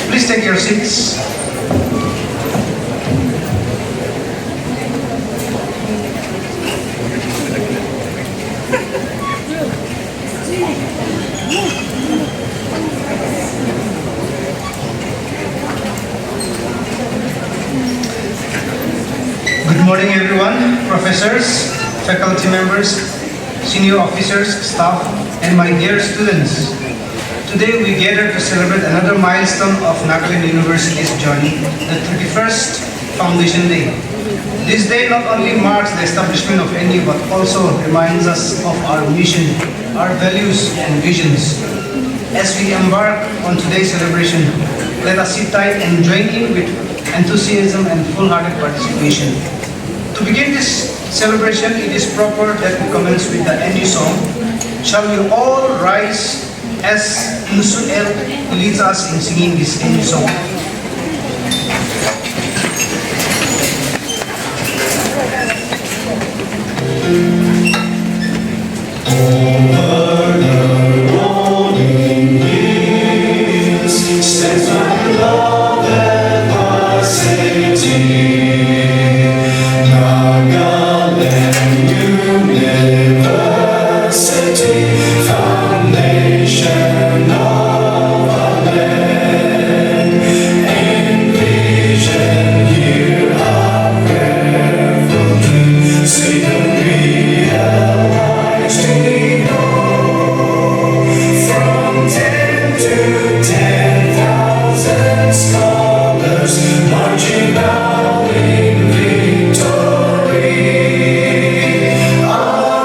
Please take your seats. Good morning, everyone, professors, faculty members, senior officers, staff, and my dear students. Today we gather to celebrate another milestone of Nagaland University's journey, the 31st Foundation Day. This day not only marks the establishment of NU but also reminds us of our mission, our values and visions. As we embark on today's celebration, let us sit tight and join in with enthusiasm and full-hearted participation. To begin this celebration, it is proper that we commence with the NU song. Shall we all rise as Nusuel leads us in singing this NU song? Over the rolling hills stands my beloved varsity, Nagaland University, foundation of a land. Envision here our prayerful dream, see them realized in all. From 10 to 10,000 scholars marching out in victory. Our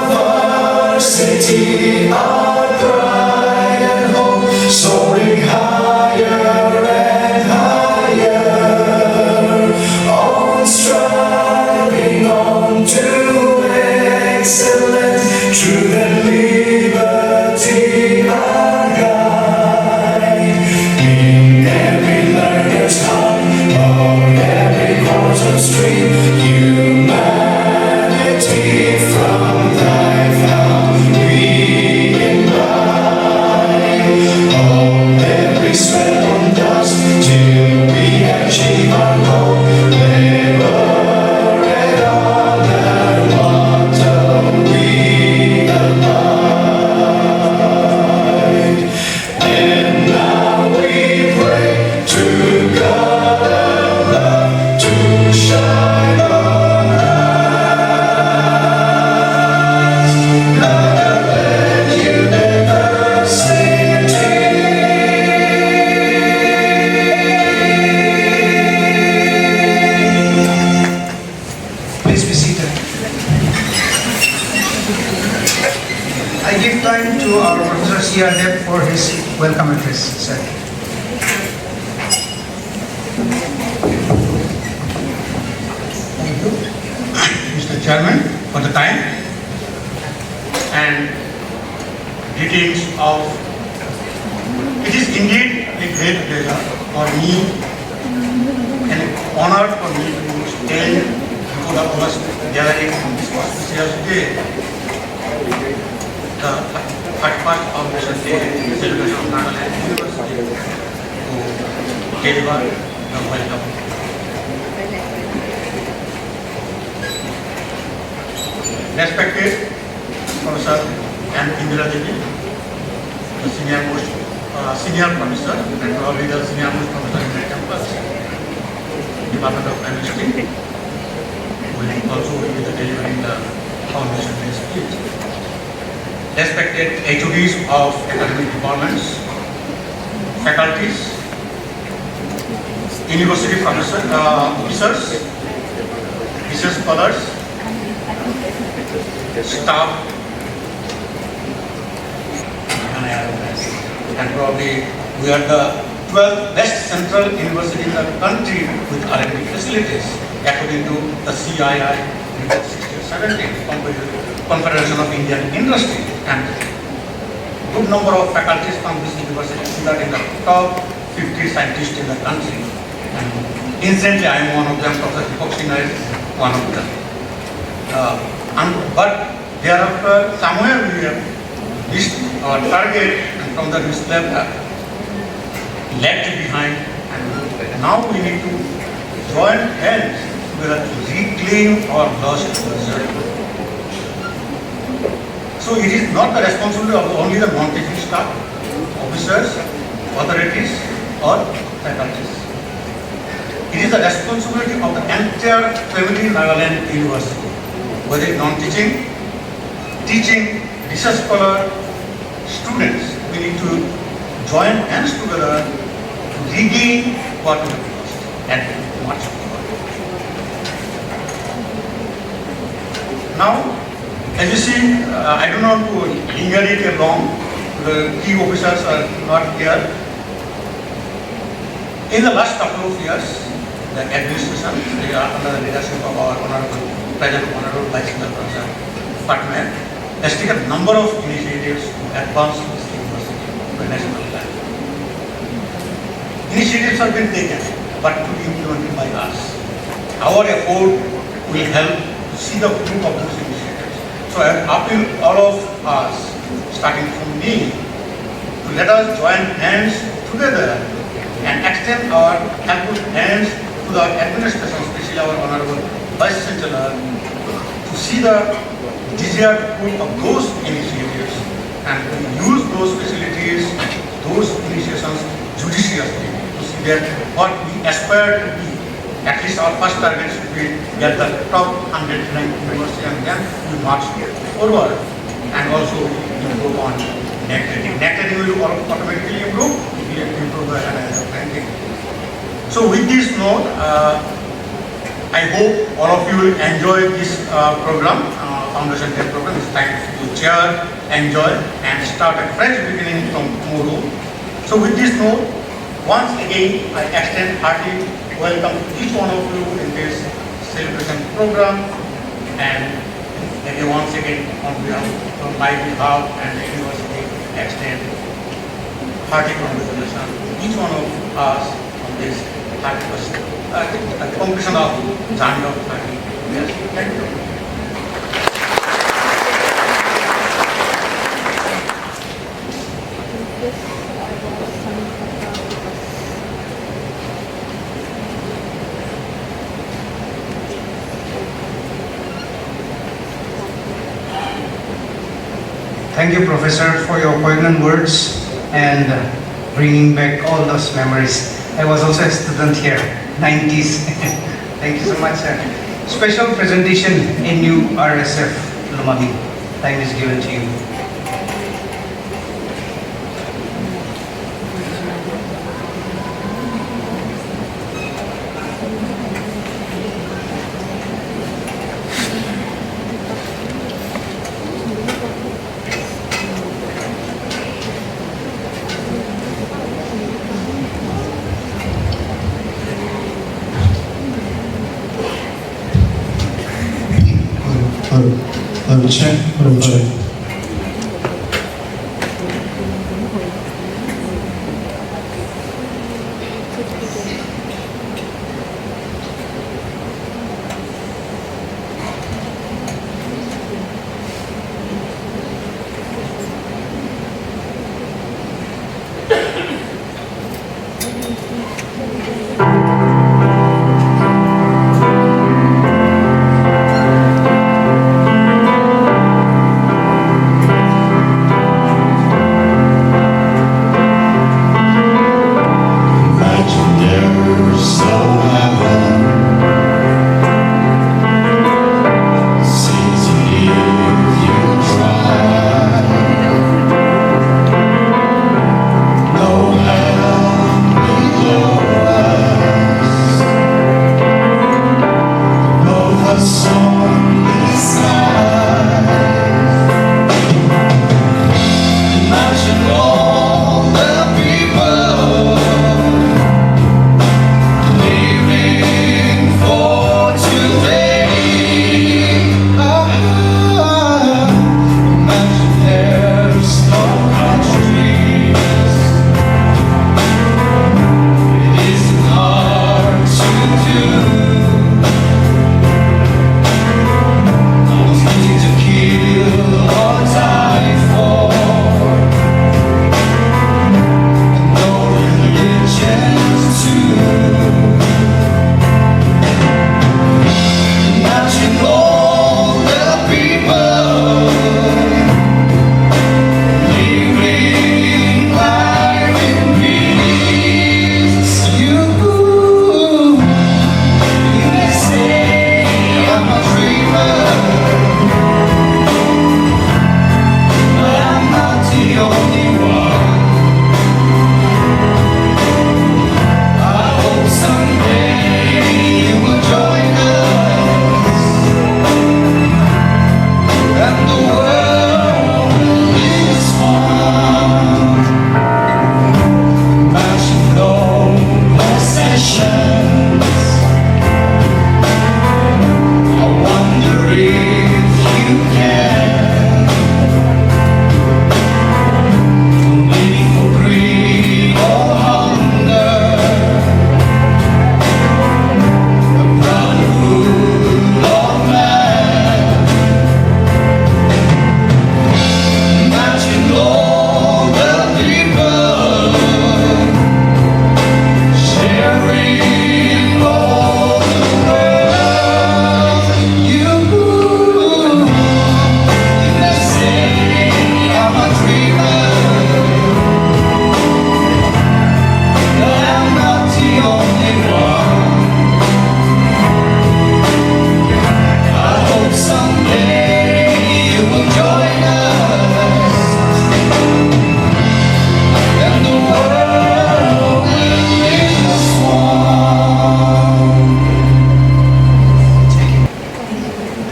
varsity, our pride and hope, soaring higher and higher, on striving on to excellence, truth and liberty our guide. In every learner's heart, on every course of stream, humanity from thy found we imbibe. On every sweat on dust, till we achieve our goal, labor and honor, motto we abide. And now we pray to God above to shine on us. Nagaland University. Please be seated. I give time to our Professor C.R. Dev for his welcome address. Sir. Thank you, Mr. Chairman, for the time. And greetings of. It is indeed a great pleasure for me and an honor for me to stand before the august gathering on this auspicious day, the 31st Foundation Day celebration of Nagaland University, to deliver the welcome. Respected Professor and Indira Devi, the senior professor, and probably the senior most professor in the campus, Department of Chemistry, will also be delivering the foundation day speech. Respected HODs of academic departments, faculties, university professors, officers, research scholars, staff, and probably we are the 12th best central university in the country with R&D facilities according to the CII report 1617 Confederation of Indian Industry, and good number of faculties from this university are in the top 50 scientists in the country. And incidentally, I am one of them. Professor Deepak Sinha is one of them. But thereafter, somewhere we have reached our target, and from the list left behind, and now we need to join hands together to reclaim our lost result. So it is not the responsibility of only the non-teaching staff, officers, authorities, or faculties. It is the responsibility of the entire family Nagaland University, whether non-teaching, teaching, research scholar, students. We need to join hands together to regain what we have lost and much more. Now, as you see, I do not linger it long. The key officers are not here. In the last couple of years, the administration, under the leadership of our Present Honorable Vice Chancellor Patman, has taken a number of initiatives to advance this university to a national level. Initiatives have been taken, but to be implemented by us. Our effort will help to see the fruit of those initiatives. So I appeal all of us, starting from me, to let us join hands together and extend our helpful hands to the administration, especially our Honorable Vice Chancellor, to see the desired fruit of those initiatives and to use those facilities, those initiations judiciously to see that what we aspire to be. At least our first target should be get the top 100 ranked university, and then we march forward and also improve on net rating. Net rating will automatically improve, we will improve the analysis ranking. So with this note, I hope all of you will enjoy this program, Foundation Day program. It's time to chair, enjoy, and start a fresh beginning from tomorrow. So with this note, once again, I extend hearty welcome to each one of you in this celebration program, and again, once again, on my behalf and the university, extend hearty congratulations to each one of us on this 30% completion of journey of 30 years. Thank you. Thank you, Professor, for your poignant words and bringing back all those memories. I was also a student here, 90s. Thank you so much, sir. Special presentation in new RSF Lumami. Time is given to you. I will check.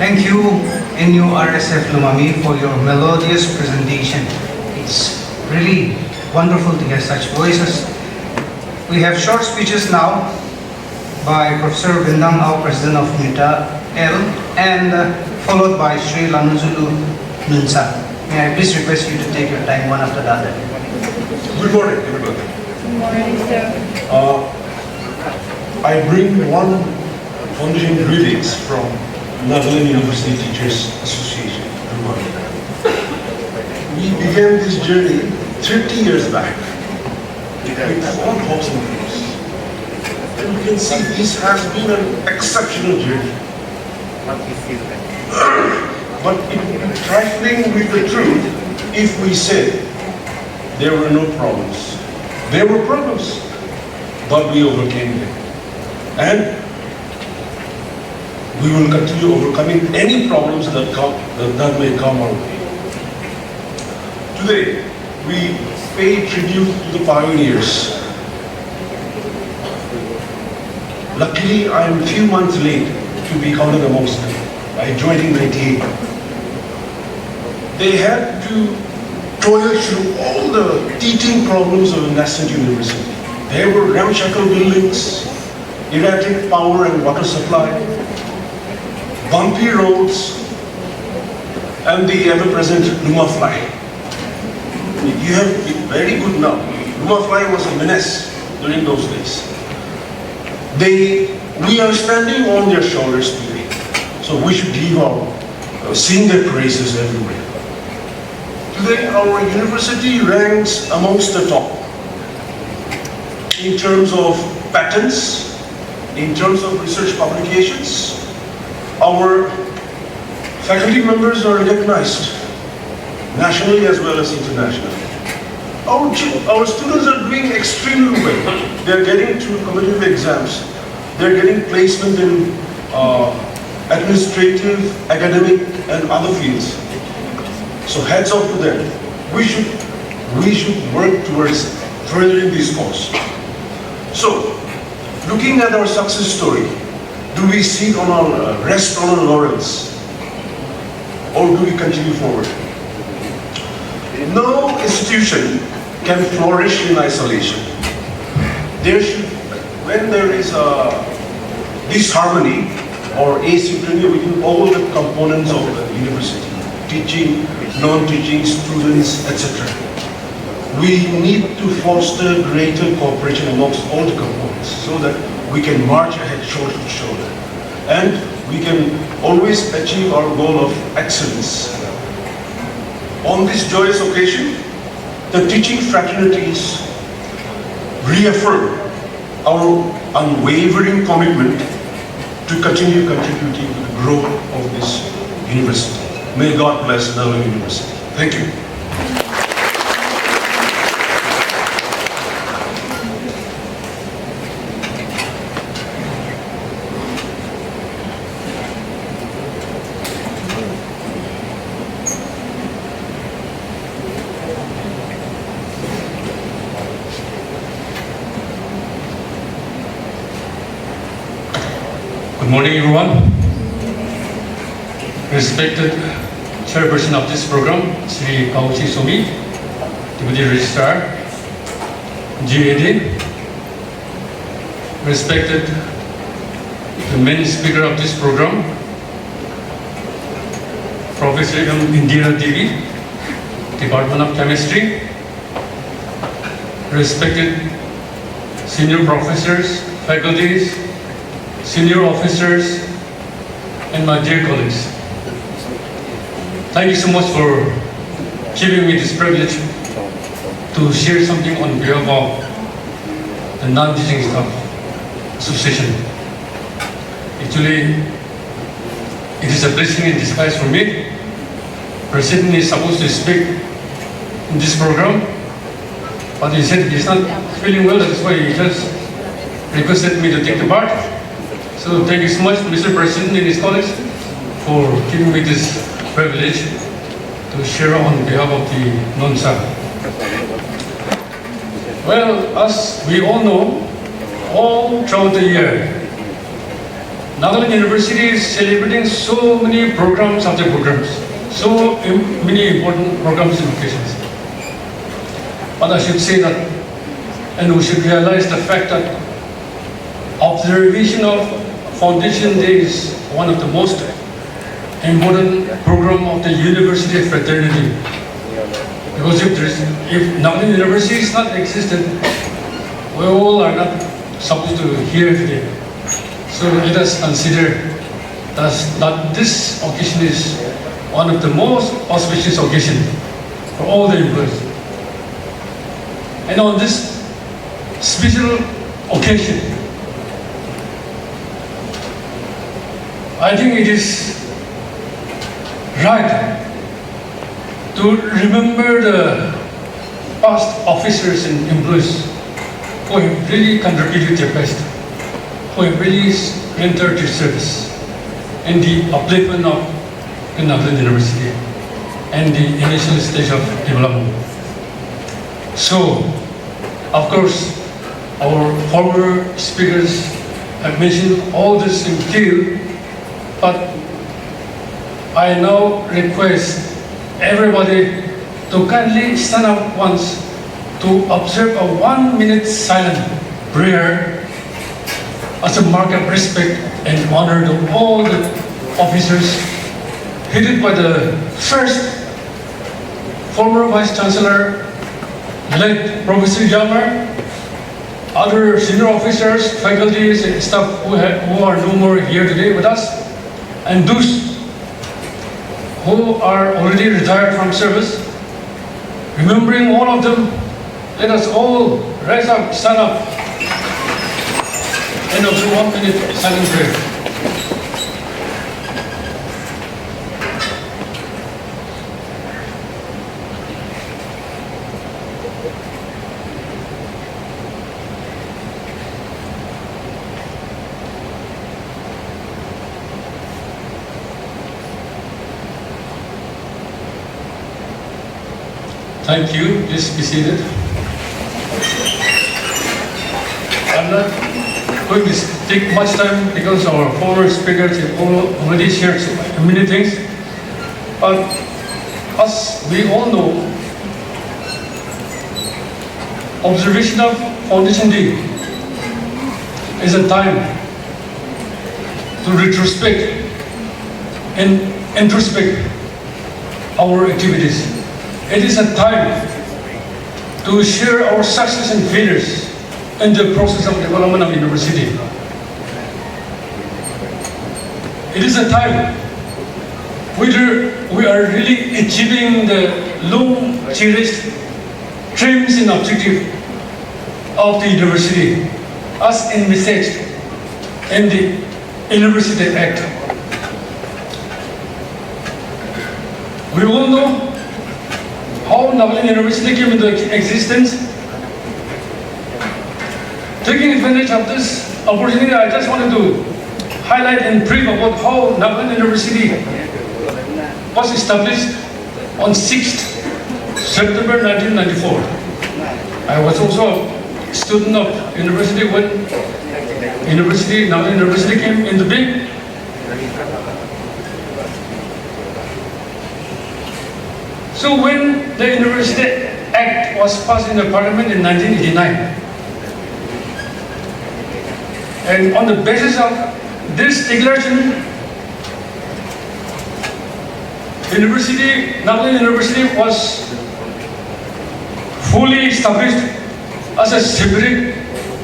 Thank you, NURSF Lumami, for your melodious presentation. It's really wonderful to hear such voices. We have short speeches now by Professor Bindang Au, President of MITA L, and followed by Sri Lanuzulu Nunsa. May I please request you to take your time one after the other. Good morning, everybody. Good morning, sir. I bring one foundation greetings from Nagaland University Teachers Association, Lumami. We began this journey 30 years back with all hopes and dreams. And you can see this has been an exceptional journey. But it would be trifling with the truth if we said there were no problems. There were problems, but we overcame them. And we will continue overcoming any problems that may come our way. Today, we pay tribute to the pioneers. Luckily, I am a few months late to be counted amongst them. I joined in 98. They had to toil through all the teaching problems of a nascent university. There were ramshackle buildings, erratic power and water supply, bumpy roads, and the ever-present Luma fly. You have it very good now. Luma fly was a menace during those days. We are standing on their shoulders today, so we should sing their praises everywhere. Today, our university ranks amongst the top in terms of patents, in terms of research publications. Our faculty members are recognized nationally as well as internationally. Our students are doing extremely well. They're getting through competitive exams. They're getting placement in administrative, academic, and other fields. So hats off to them. We should work towards furthering this cause. So, looking at our success story, do we rest on our laurels, or do we continue forward? No institution can flourish in isolation. When there is a disharmony or asymmetry within all the components of the university, teaching, non-teaching, students, etc. We need to foster greater cooperation amongst all the components so that we can march ahead shoulder to shoulder. And we can always achieve our goal of excellence. On this joyous occasion, the teaching fraternities reaffirm our unwavering commitment to continue contributing to the growth of this university. May God bless Nagaland University. Thank you. Good morning, everyone. Respected Chairperson of this program, Sri Kauchi Somi, Deputy Registrar, GAD. Respected the main speaker of this program, Professor Indira Devi, Department of Chemistry. Respected senior professors, faculties, senior officers, and my dear colleagues. Thank you so much for giving me this privilege to share something on behalf of the Non-Teaching Staff Association. Actually, it is a blessing in disguise for me. President is supposed to speak in this program, but he said he's not feeling well, that's why he just requested me to take the part. So thank you so much, Mr. President and his colleagues, for giving me this privilege to share on behalf of the NONSA. Well, as we all know, all throughout the year, Nagaland University is celebrating so many programs after programs, so many important programs and occasions. But I should say that, and we should realize the fact that observation of Foundation Day is one of the most important program of the university fraternity. Because if Nagaland University is not existed, we all are not supposed to hear today. So let us consider that this occasion is one of the most auspicious occasions for all the employees. And on this special occasion, I think it is right to remember the past officers and employees who have really contributed their best, who have really rendered their service in the upliftment of the Nagaland University and the initial stage of development. So, of course, our former speakers have mentioned all this in detail, but I now request everybody to kindly stand up once to observe a 1-minute silent prayer as a mark of respect and honor to all the officers headed by the first former Vice Chancellor, late Professor Jammer, other senior officers, faculties, and staff who are no more here today with us, and those who are already retired from service. Remembering all of them, let us all rise up, stand up, and observe 1-minute silent prayer. Thank you. Please be seated. I'm not going to take much time because our former speakers have already shared so many things. But as we all know, observation of Foundation Day is a time to retrospect and introspect our activities. It is a time to share our success and failures in the process of development of university. It is a time whether we are really achieving the long cherished dreams and objectives of the university as envisaged in the University Act. We all know how Nagaland University came into existence. Taking advantage of this opportunity, I just wanted to highlight and brief about how Nagaland University was established on 6th September 1994. I was also a student of university when Nagaland University came into being. So when the University Act was passed in the Parliament in 1989, and on the basis of this declaration, Nagaland University was fully established as a separate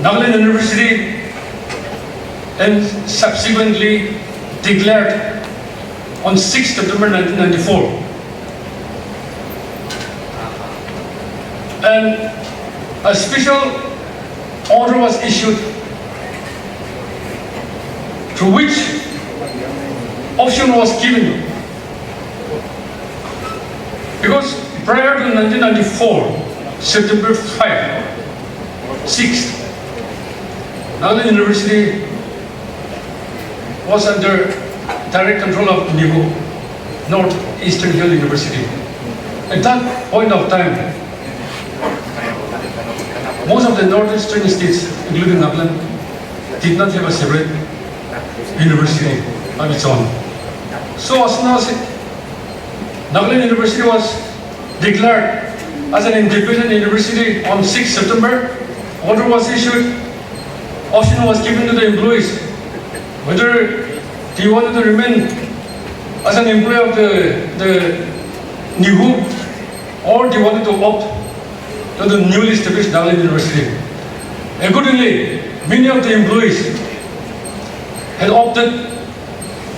Nagaland University and subsequently declared on 6th September 1994. And a special order was issued through which option was given. Because prior to 1994, September 6th, Nagaland University was under direct control of NIGO, Northeastern Hill University. At that point of time, most of the northeastern states, including Nagaland, did not have a separate university on its own. So as soon as Nagaland University was declared as an independent university on 6 September, order was issued, option was given to the employees whether they wanted to remain as an employee of the NIHU or they wanted to opt to the newly established Nagaland University. Accordingly, many of the employees had opted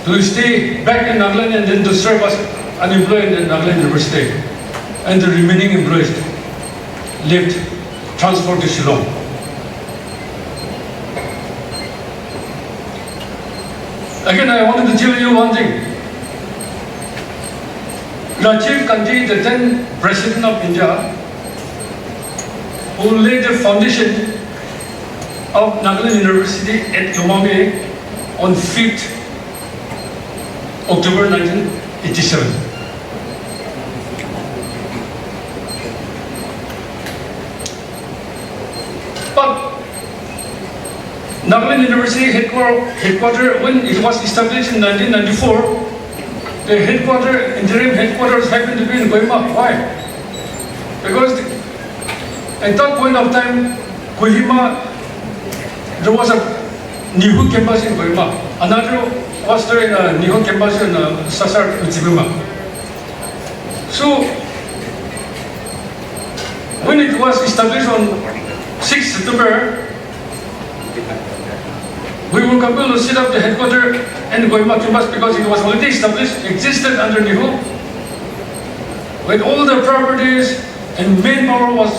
to stay back in Nagaland and then to serve as an employee in the Nagaland University. And the remaining employees left, transferred to Shillong. Again, I wanted to tell you one thing. Rajiv Gandhi, the then President of India, who laid the foundation of Nagaland University at Lumami on 5th October 1987. But Nagaland University headquarters, when it was established in 1994, the interim headquarters happened to be in Kohima. Why? Because at that point of time, Kohima, there was a NIHU campus in Kohima. Another was there in a NIHU campus in Sasar, Uchibima. So, when it was established on 6 September, we were compelled to set up the headquarters in Kohima campus because it was already established, existed under NIHU, with all the properties and manpower was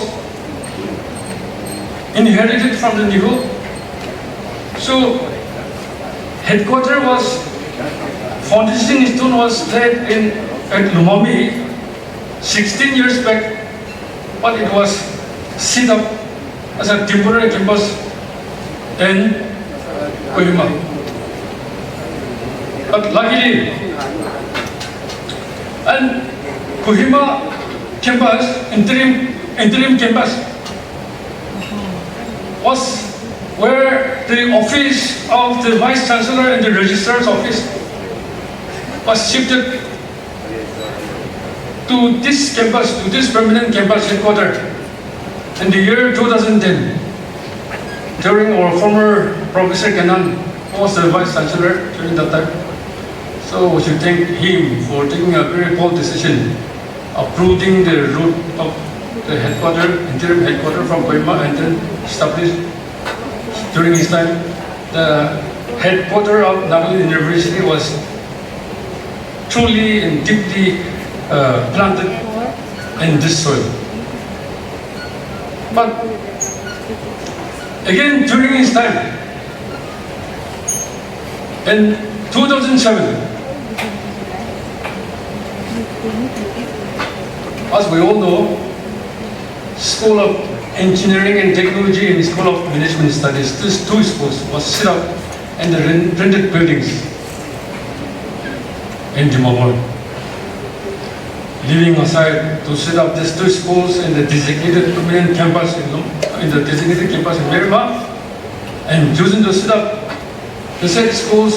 inherited from the NIHU. So, headquarters was, foundation stone was laid at Lumami 16 years back, but it was set up as a temporary campus in Kohima. But luckily, and Kohima campus, interim campus, was where the office of the Vice Chancellor and the Registrar's office was shifted to this campus, to this permanent campus headquarters in the year 2010. During our former Professor Kenan, who was the Vice Chancellor during that time. So we should thank him for taking a very bold decision, approving the route of the headquarters, interim headquarters from Kohima, and then established during his time. The headquarters of Nagaland University was truly and deeply planted in this soil. But again, during his time, in 2007, as we all know, School of Engineering and Technology and School of Management Studies, these two schools was set up in the rented buildings in Dimapur. Leaving aside to set up these two schools in the designated permanent campus in the designated campus in Merima, and choosing to set up the said schools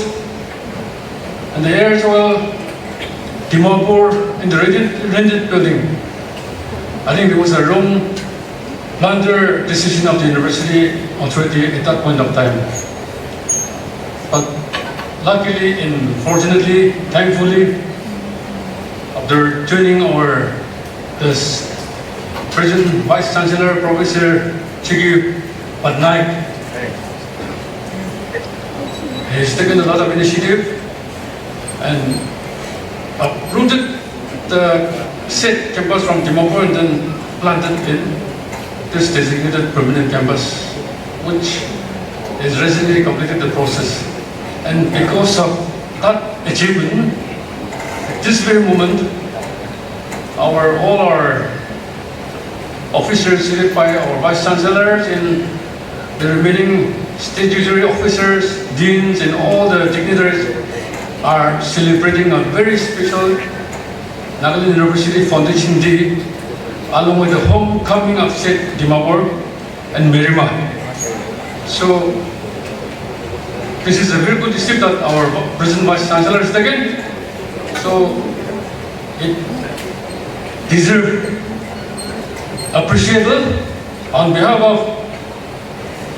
and the air soil Dimapur in the rented building. I think it was a wrong blunder decision of the university authority at that point of time. But luckily and fortunately, thankfully, after joining this President Vice Chancellor Professor Chigi Patnaik, he has taken a lot of initiative and uprooted the said campus from Dimapur and then planted in this designated permanent campus, which has recently completed the process. And because of that achievement, at this very moment, all our officers headed by our Vice Chancellors and the remaining statutory officers, deans, and all the dignitaries are celebrating a very special Nagaland University Foundation Day, along with the homecoming of said Dimapur and Merima. So this is a very good step that our present Vice Chancellor has taken. So it deserves appreciable on behalf of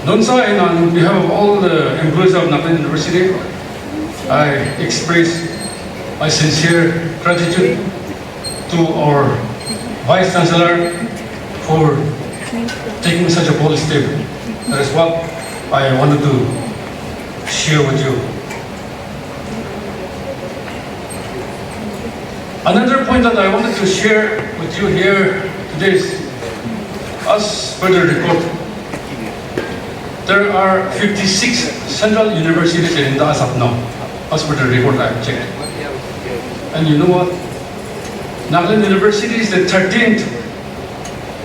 NUNSA and on behalf of all the employees of Nagaland University. I express my sincere gratitude to our Vice Chancellor for taking such a bold step. That is what I wanted to share with you. Another point that I wanted to share with you here today is, as per the report, there are 56 central universities in India as of now, as per the report I have checked. And you know what? Nagaland University is the 13th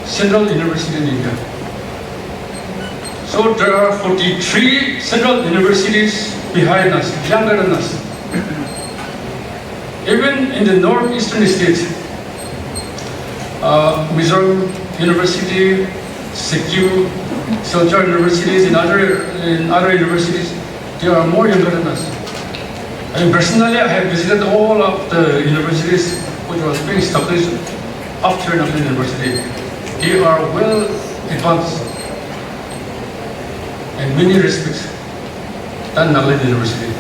central university in India. So there are 43 central universities behind us, younger than us. Even in the northeastern states, Mizoram University, Sikkim, Silchar universities, and other universities, they are more younger than us. And personally, I have visited all of the universities which was being established after Nagaland University. They are well advanced in many respects than Nagaland University.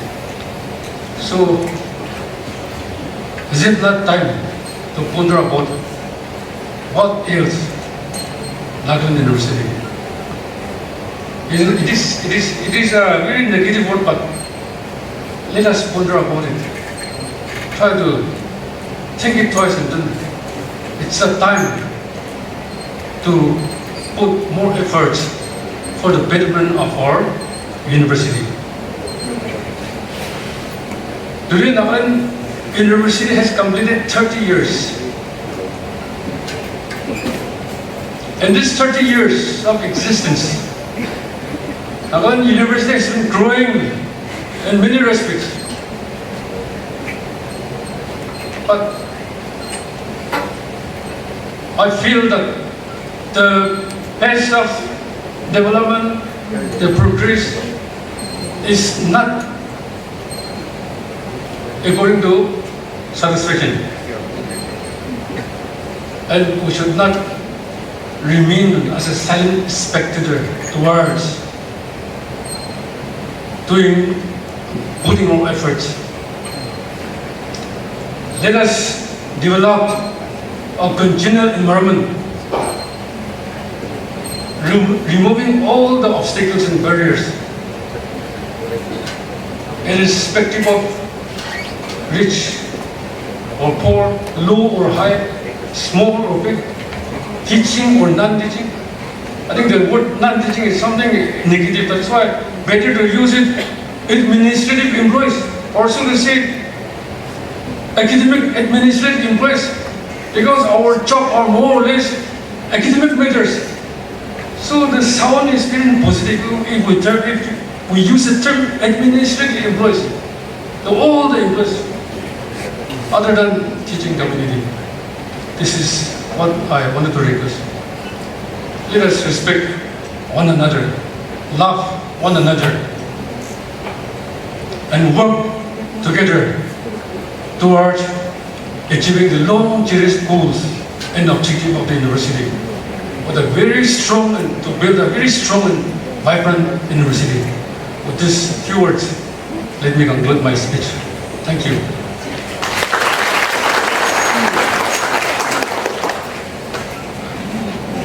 So, is it not time to ponder about what ails Nagaland University? It is a very negative word, but let us ponder about it. Try to think it twice and then it's a time to put more efforts for the betterment of our university. Today, Nagaland University has completed 30 years. In these 30 years of existence, Nagaland University has been growing in many respects. But I feel that the pace of development, the progress is not according to satisfaction. And we should not remain as a silent spectator towards putting more efforts. Let us develop a congenial environment, removing all the obstacles and barriers, irrespective of rich or poor, low or high, small or big, teaching or non-teaching. I think the word non-teaching is something negative. That's why better to use it administrative employees, or so to say academic administrative employees, because our job are more or less academic matters. So the sound is very positive if we use the term administrative employees, all the employees other than teaching community. This is what I wanted to request. Let us respect one another, love one another, and work together towards achieving the long cherished goals and objective of the university, with a very strong and to build a very strong and vibrant university. With these few words, let me conclude my speech. Thank you.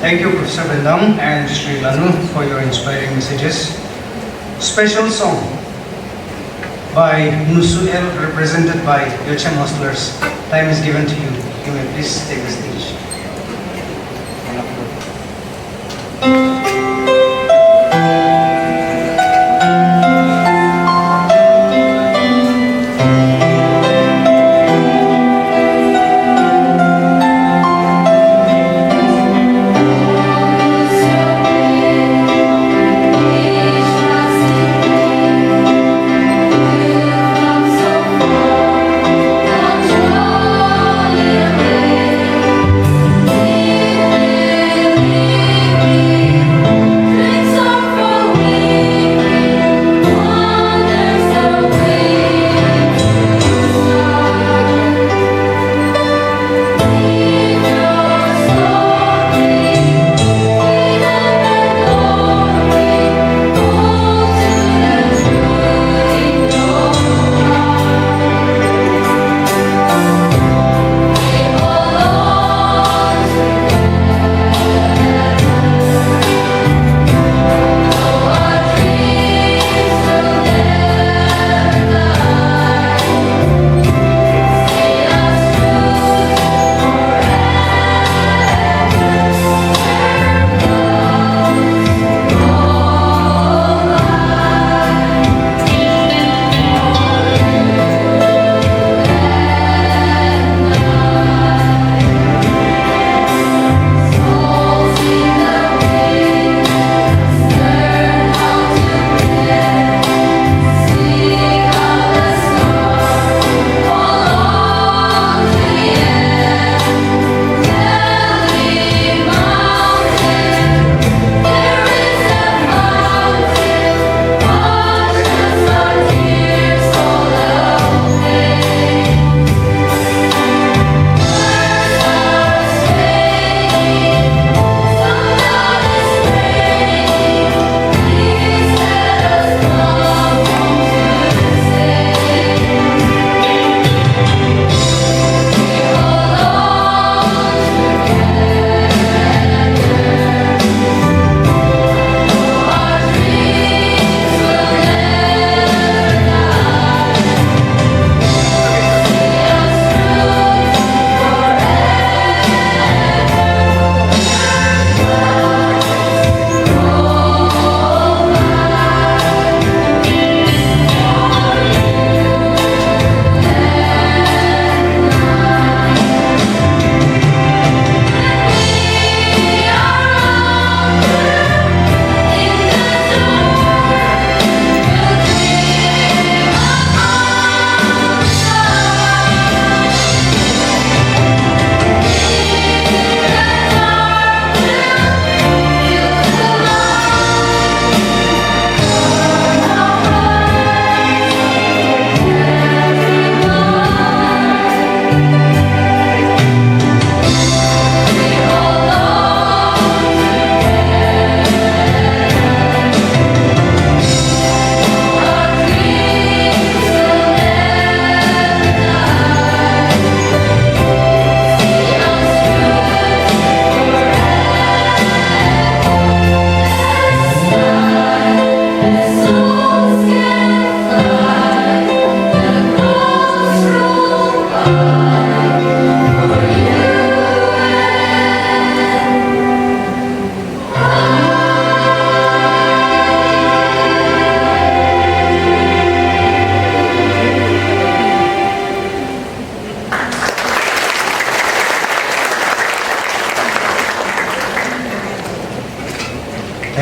Thank you, Professor Bendam and Sri Lanu, for your inspiring messages. Special song by Nusuel, represented by Yochen Hostlers. Time is given to you. You may please take the stage.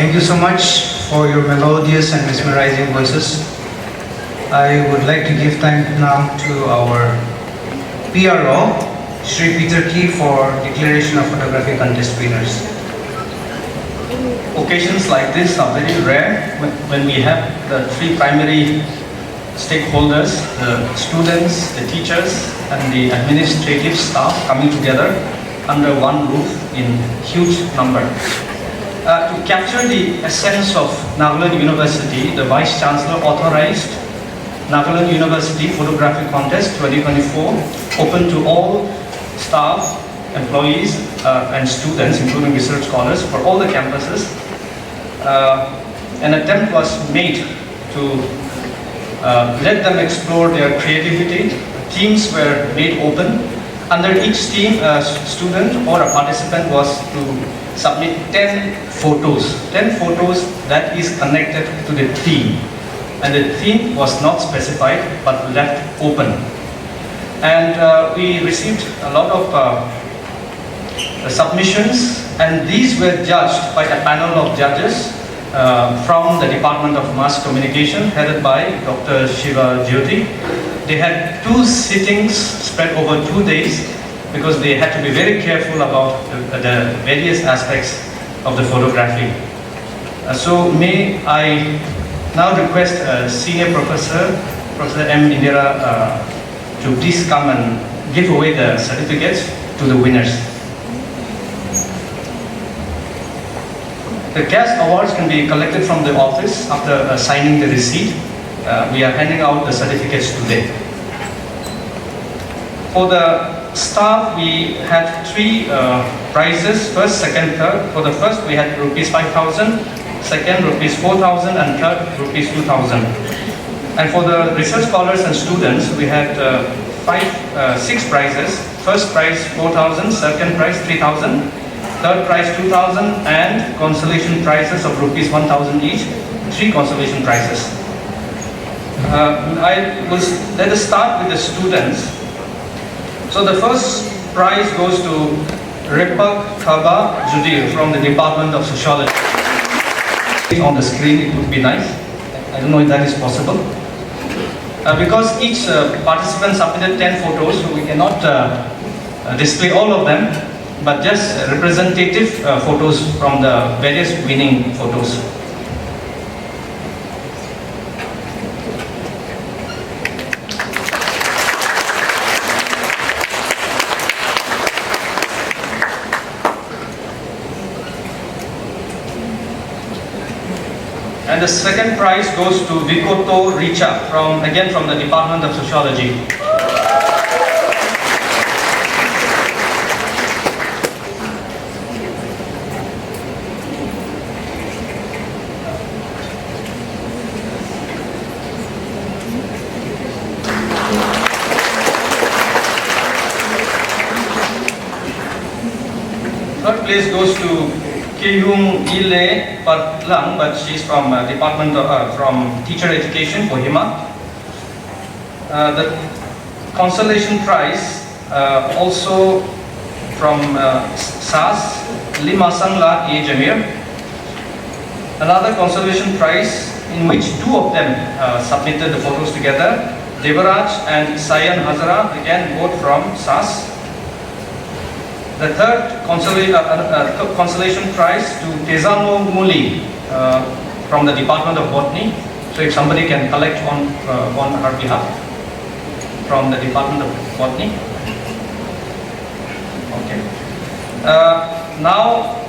Thank you so much for your melodious and mesmerizing voices. I would like to give time now to our PRO, Shri Peter Key, for declaration of photography contest winners. Occasions like this are very rare when we have the three primary stakeholders, the students, the teachers, and the administrative staff coming together under one roof in huge number. To capture the essence of Nagaland University, the Vice Chancellor authorized Nagaland University Photography Contest 2024, open to all staff, employees, and students, including research scholars, for all the campuses. An attempt was made to let them explore their creativity. Teams were made open. Under each team, a student or a participant was to submit 10 photos that is connected to the theme. And the theme was not specified but left open. And we received a lot of submissions, and these were judged by a panel of judges from the Department of Mass Communication, headed by Dr. Shiva Jyoti. They had 2 sittings spread over 2 days because they had to be very careful about the various aspects of the photography. So may I now request Senior Professor, Professor M. Indira, to please come and give away the certificates to the winners. The cash awards can be collected from the office after signing the receipt. We are handing out the certificates today. For the staff, we had 3 prizes, first, second, third. For the first, we had rupees 5,000, second rupees 4,000, and third rupees 2,000. And for the research scholars and students, we had 6 prizes. First prize 4,000, second prize 3,000, third prize 2,000, and consolation prizes of rupees 1,000 each, 3 consolation prizes. Let us start with the students. So the first prize goes to Repak Kaba Judir from the Department of Sociology. On the screen, it would be nice. I don't know if that is possible. Because each participant submitted 10 photos, so we cannot display all of them, but just representative photos from the various winning photos. And the second prize goes to Vikoto Richa, again from the Department of Sociology. Third place goes to Kiyung Ile Patlang, but she's from from Teacher Education, Kohima. The consolation prize also from SAS, Limasang La E Jamir. Another consolation prize in which 2 of them submitted the photos together, Devaraj and Sayan Hazara, again both from SAS. The third consolation prize to Tezano Muli from the Department of Botany. So if somebody can collect on her behalf from the Department of Botany. Okay. Now,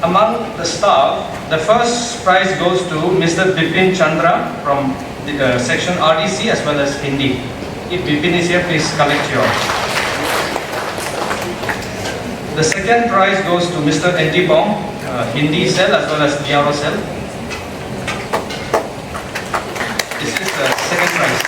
among the staff, the first prize goes to Mr. Bipin Chandra from the section RDC as well as Hindi. If Bipin is here, please collect yours. The second prize goes to Mr. N.T. Bong, Hindi cell as well as Biaro cell. This is the second prize.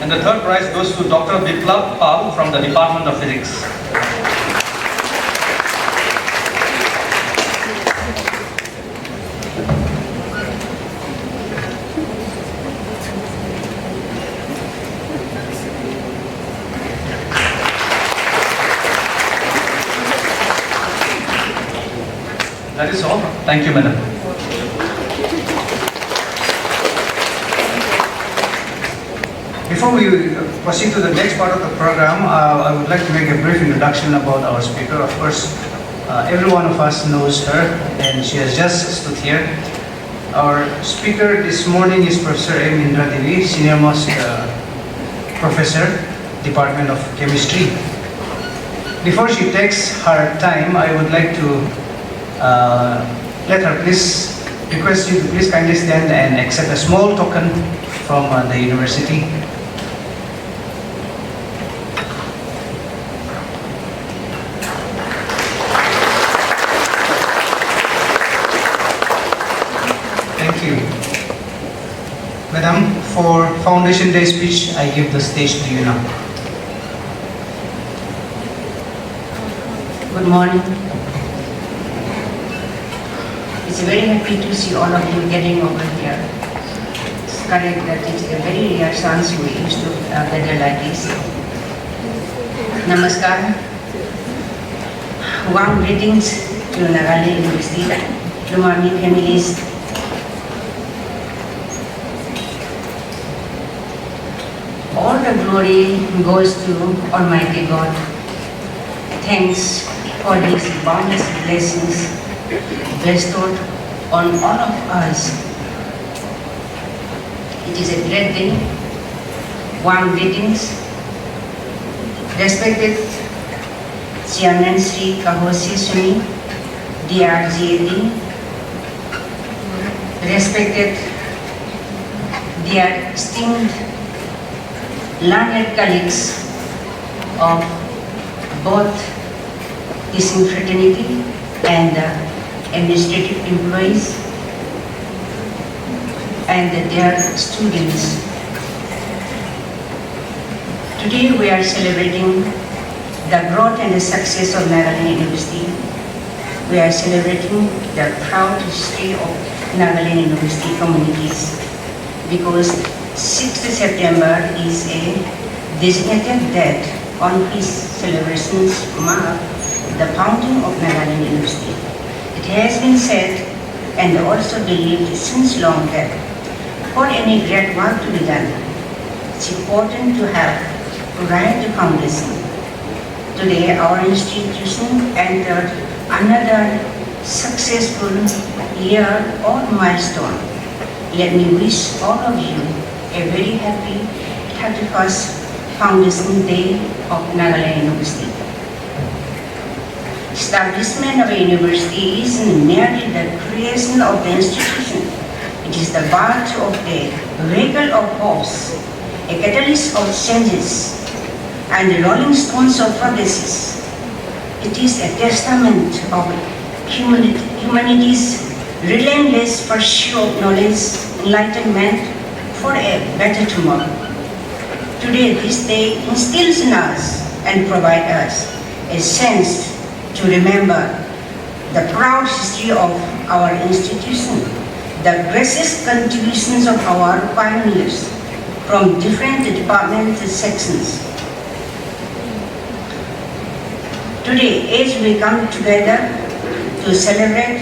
And the third prize goes to Dr. Biplab Pal from the Department of Physics. That is all. Thank you, Madam. Before we proceed to the next part of the program, I would like to make a brief introduction about our speaker. Of course, every one of us knows her, and she has just stood here. Our speaker this morning is Professor M. Indra Devi, Senior Most Professor, Department of Chemistry. Before she takes her time, I would like to request you to please kindly stand and accept a small token from the university. Thank you. Madam, for Foundation Day speech, I give the stage to you now. Good morning. It's very happy to see all of you getting over here. It's correct that it's a very rare chance we used to gather like this. Namaskar. Warm greetings to Nagaland University, Lumami families. All the glory goes to Almighty God. Thanks for these boundless blessings bestowed on all of us. It is a great day. Warm greetings. Respected Chairman Sri Kahosi Suni, DRGAD. Respected dear esteemed learned colleagues of both this fraternity and administrative employees and their students. Today we are celebrating the growth and the success of Nagaland University. We are celebrating the proud history of Nagaland University communities because 6th September is a designated date on which celebrations mark the founding of Nagaland University. It has been said and also believed since long that for any great work to be done, it's important to have right foundation. Today, our institution entered another successful year or milestone. Let me wish all of you a very happy 31st Foundation Day of Nagaland University. Establishment of a university is merely the creation of the institution. It is the birth of a vehicle of hopes, a catalyst of changes, and the rolling stones of progresses. It is a testament of humanity's relentless pursuit of knowledge, enlightenment for a better tomorrow. Today, this day instills in us and provides us a sense to remember the proud history of our institution, the gracious contributions of our pioneers from different departmental sections. Today, as we come together to celebrate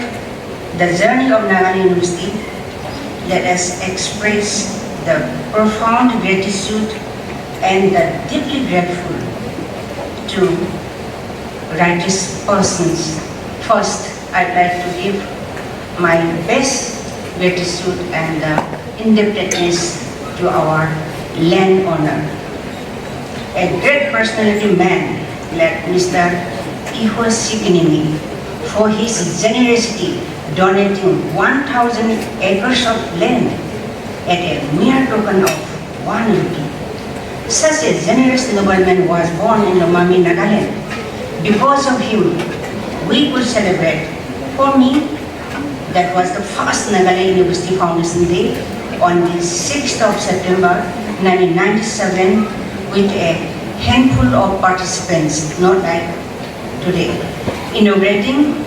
the journey of Nagaland University, let us express the profound gratitude and the deeply grateful to righteous persons. First, I'd like to give my best gratitude and indebtedness to our landowner, a great personality man like Mr. Iho Sikinimi, for his generosity donating 1,000 acres of land at a mere token of 1 rupee. Such a generous nobleman was born in Lumami, Nagaland. Because of him, we could celebrate. For me, that was the first Nagaland University Foundation Day on the 6th of September 1997 with a handful of participants, not like today, inaugurating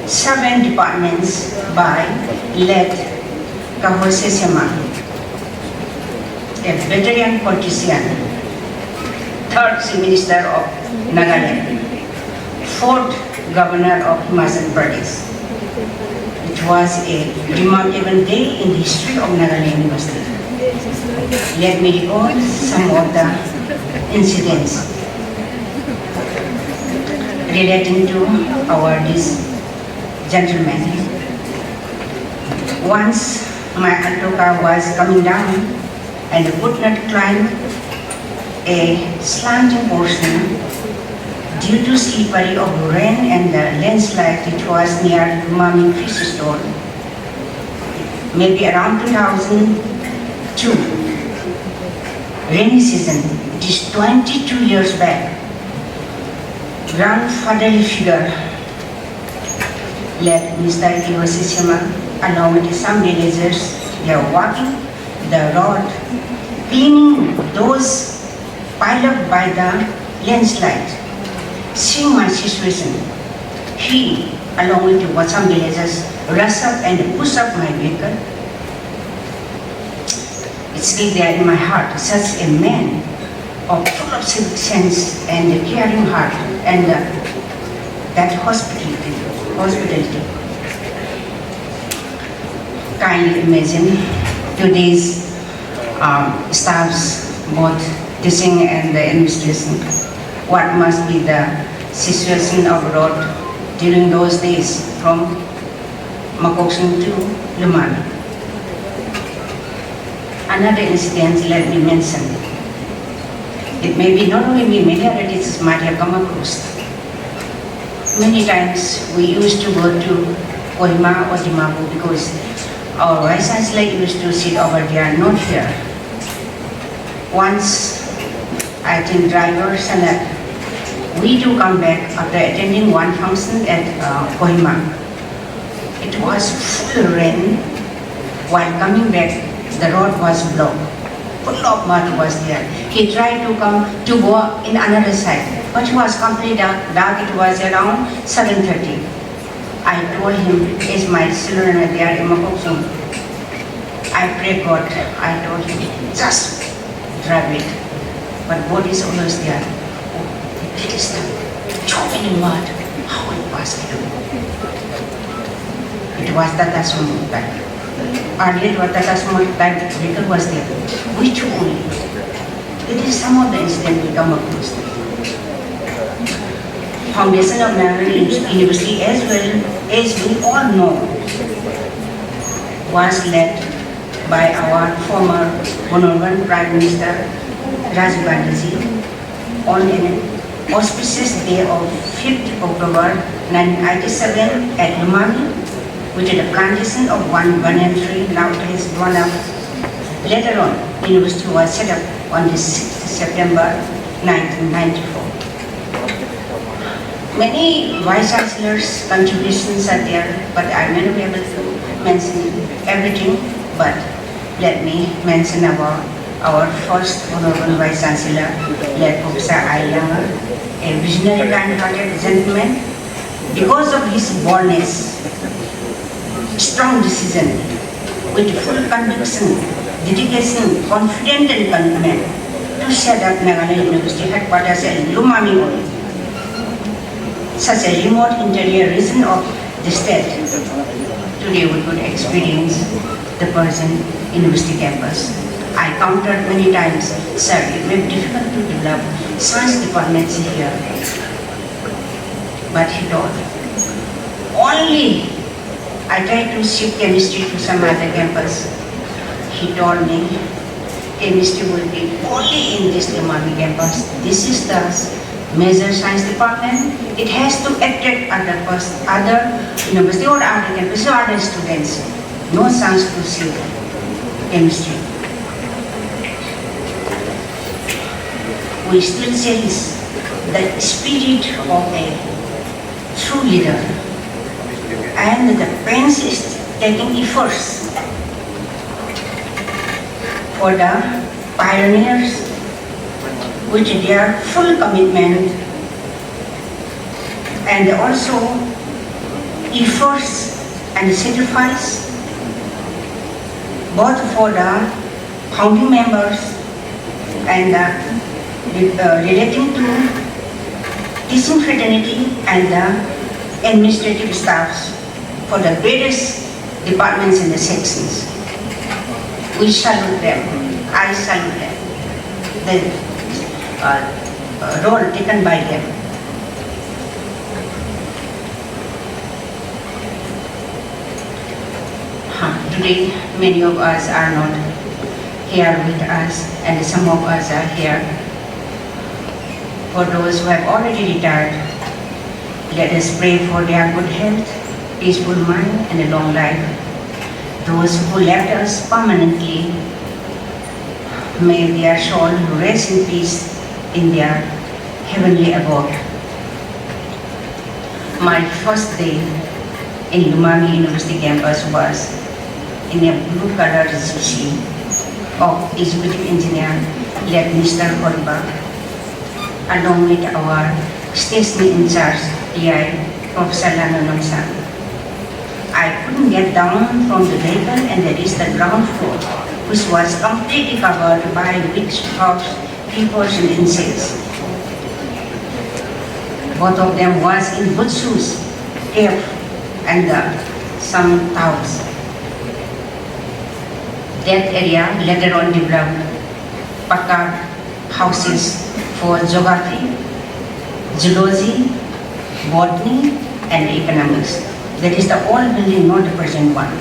7 departments by late Kahose Sema, a veteran politician, 3rd Chief Minister of Nagaland, 4th Governor of Himachal Pradesh, It was a remarkable day in the history of Nagaland University. Let me recall some of the incidents relating to this gentleman. Once my alto car was coming down and could not climb a slanting portion due to slippery of rain and the landslide which was near Lumami fish store. Maybe around 2002, rainy season, it is 22 years back. Grandfatherly figure, let Mr. Iwasishima, along with some villagers, they are walking the road, cleaning those piled up by the landslide. Seeing my situation, he, along with some villagers, rush up and push up my vehicle. It's still there in my heart, such a man of full of civic sense and a caring heart and that hospitality. Kindly imagine today's staffs, both teaching and the administration, what must be the situation of road during those days from Makosing to Lumami. Another incident let me mention. It may be not only me, many other teachers might have come across. Many times we used to go to Kohima or Dimapur because our vice chancellor used to sit over there, not here. Once, I think drivers and we do come back after attending one function at Kohima. It was full rain. While coming back, the road was blocked. Full of mud was there. He tried to go in another side, but it was completely dark. It was around 7:30. I told him, as my children are there in Makosing, I pray God. I told him, just drive it. But what is always there? Oh, it is so many mud. How it was through? It was Tata Sumo type. Earlier it was Tata Sumo type vehicle was there. Which only? It is some of the incident we come across. Foundation of Nagaland University, as well as we all know, was led by our former Honorable Prime Minister Rajiv Gandhi on an auspicious day of 5th October 1997 at Lumami, which is a plantation of one banyan tree. Now it has grown up. Later on, university was set up on the 6th September 1994. Many vice chancellors' contributions are there, but I may not be able to mention everything. But let me mention about our first Honorable Vice Chancellor, late Professor Ayanga, a visionary kind-hearted gentleman. Because of his boldness, strong decision, with full conviction, dedication, confident and commitment to set up Nagaland University headquarters at Lumami only. Such a remote interior region of the state. Today we could experience the present university campus. I counted many times, sir, it may be difficult to develop science departments here. But he told, only I tried to shift chemistry to some other campus. He told me, chemistry will be only in this Lumami campus. This is the major science department. It has to attract other university or other campus or other students. No chance to see chemistry. We still cherish the spirit of a true leader, and the parents is taking efforts for the pioneers with their full commitment and also efforts and sacrifice both for the founding members and relating to teaching fraternity and the administrative staffs. for the various departments and the sections. We salute them. I salute them. The role taken by them. Today, many of us are not here with us, and some of us are here. For those who have already retired, let us pray for their good health, peaceful mind, and a long life. Those who left us permanently, may their soul rest in peace in their heavenly abode. My first day in Lumami University campus was in a blue-colored jersey of executive engineer led Mr. Holba, along with our station in charge, PI, Professor Lanonamsan. I couldn't get down from the vehicle and reached the ground floor, which was completely covered by witch house, creepers and insects. Both of them was in good shoes, tape, and some towels. That area later on developed Pakka houses for geography, zoology, botany, and economics. That is the old building, not the present one.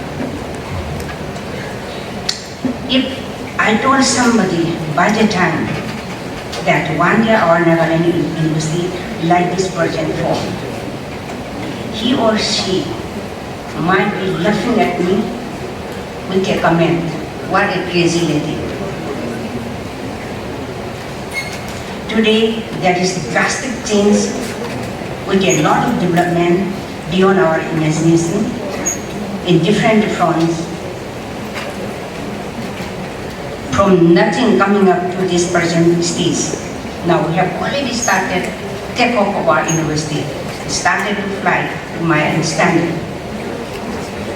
If I told somebody by the time that one day our Nagaland University like this present form, he or she might be laughing at me with a comment, "What a crazy lady." Today, there is drastic change with a lot of development beyond our imagination in different fronts. From nothing coming up to this present stage. Now we have already started take off of our university. It started to fly, to my understanding.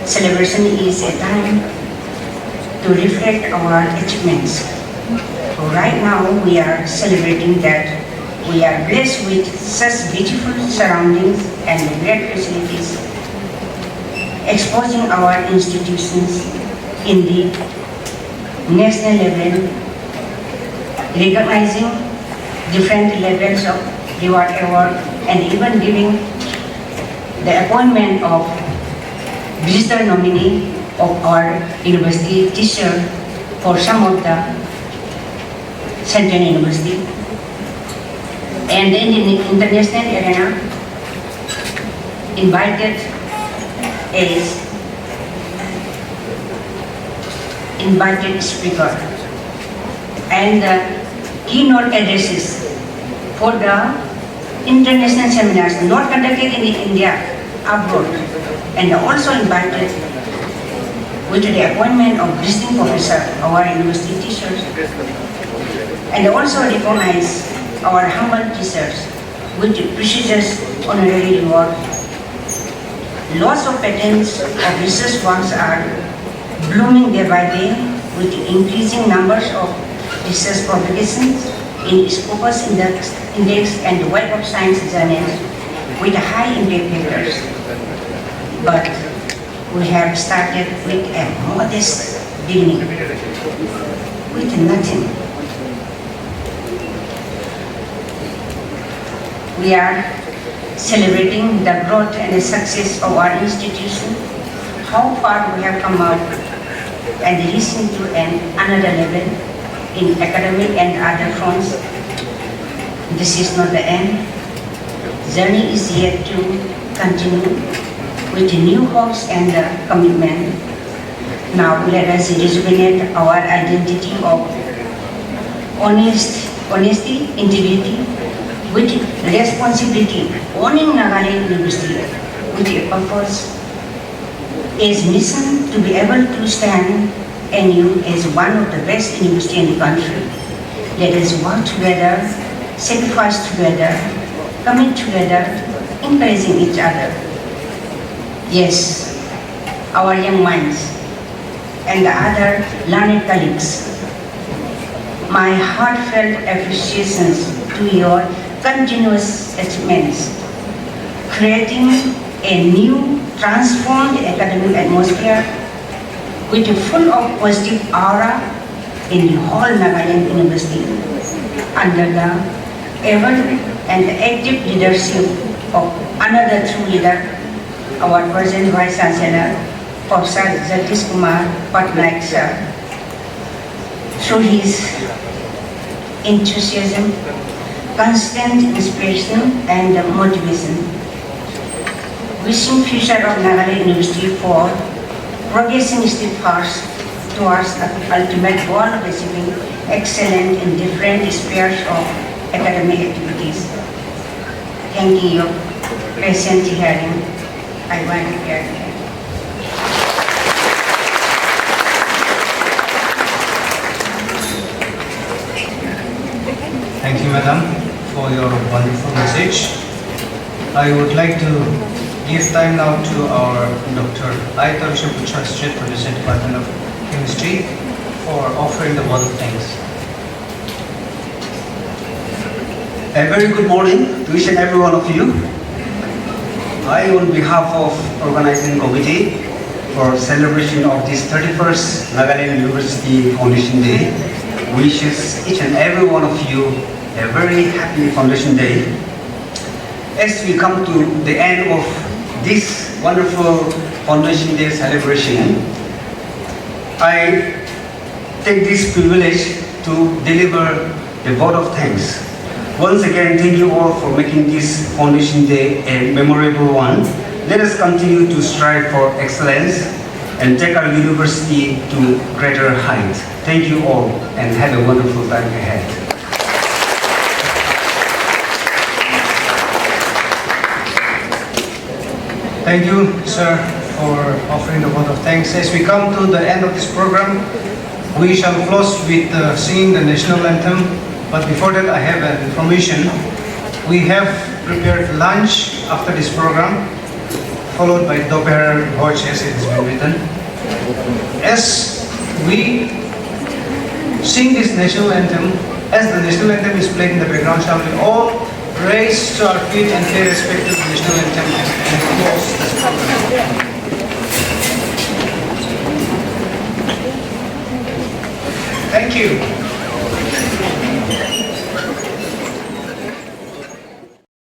Celebration is a time to reflect our achievements. So right now we are celebrating that we are blessed with such beautiful surroundings and great facilities, exposing our institutions in the national level, recognizing different levels of reward award, and even giving the appointment of visitor nominee of our university teacher for some of the Central University. And in the international arena, invited as invited speaker and the keynote addresses for the international seminars not conducted in India, abroad, and also invited with the appointment of visiting professor, our university teachers, and also recognize our humble teachers with the prestigious honorary reward. Lots of patents of research works are blooming day by day with increasing numbers of research publications in Scopus Index and Web of Science journals with high impact papers. But we have started with a modest beginning, with nothing. We are celebrating the growth and the success of our institution, how far we have come out, and reaching to another level in academic and other fronts. This is not the end. Journey is yet to continue with new hopes and commitment. Now let us rejuvenate our identity of honesty, integrity, with responsibility, owning Nagaland University with a purpose, as mission to be able to stand NU as one of the best universities in the country. Let us work together, sacrifice together, commit together, encouraging each other. Yes, our young minds and the other learned colleagues, my heartfelt appreciations to your continuous achievements, creating a new transformed academic atmosphere with a full of positive aura in the whole Nagaland University under the ever and active leadership of another true leader, our present Vice Chancellor, Professor Jagdish Kumar Patnaik sir. Through his enthusiasm, constant inspiration and motivation, wishing future of Nagaland University for progressing steadfast towards the ultimate goal of achieving excellence in different spheres of academic activities. Thank you for patient hearing. I want to hear you. Thank you, Madam, for your wonderful message. I would like to give time now to our Dr. Ayatar Shapucha, State Professor, Department of Chemistry, for offering the word of thanks. A very good morning to each and every one of you. I, on behalf of organizing committee for celebration of this 31st Nagaland University Foundation Day, wishes each and every one of you a very happy Foundation Day. As we come to the end of this wonderful Foundation Day celebration, I take this privilege to deliver a vote of thanks. Once again, thank you all for making this Foundation Day a memorable one. Let us continue to strive for excellence and take our university to greater heights. Thank you all and have a wonderful time ahead. Thank you, sir, for offering the vote of thanks. As we come to the end of this program, we shall close with singing the national anthem. But before that, I have an information. We have prepared lunch after this program, followed by Doper Bhoj, as it has been written. As we sing this national anthem, as the national anthem is played in the background, shall we all raise to our feet and pay respect to the national anthem and close this program. Thank you.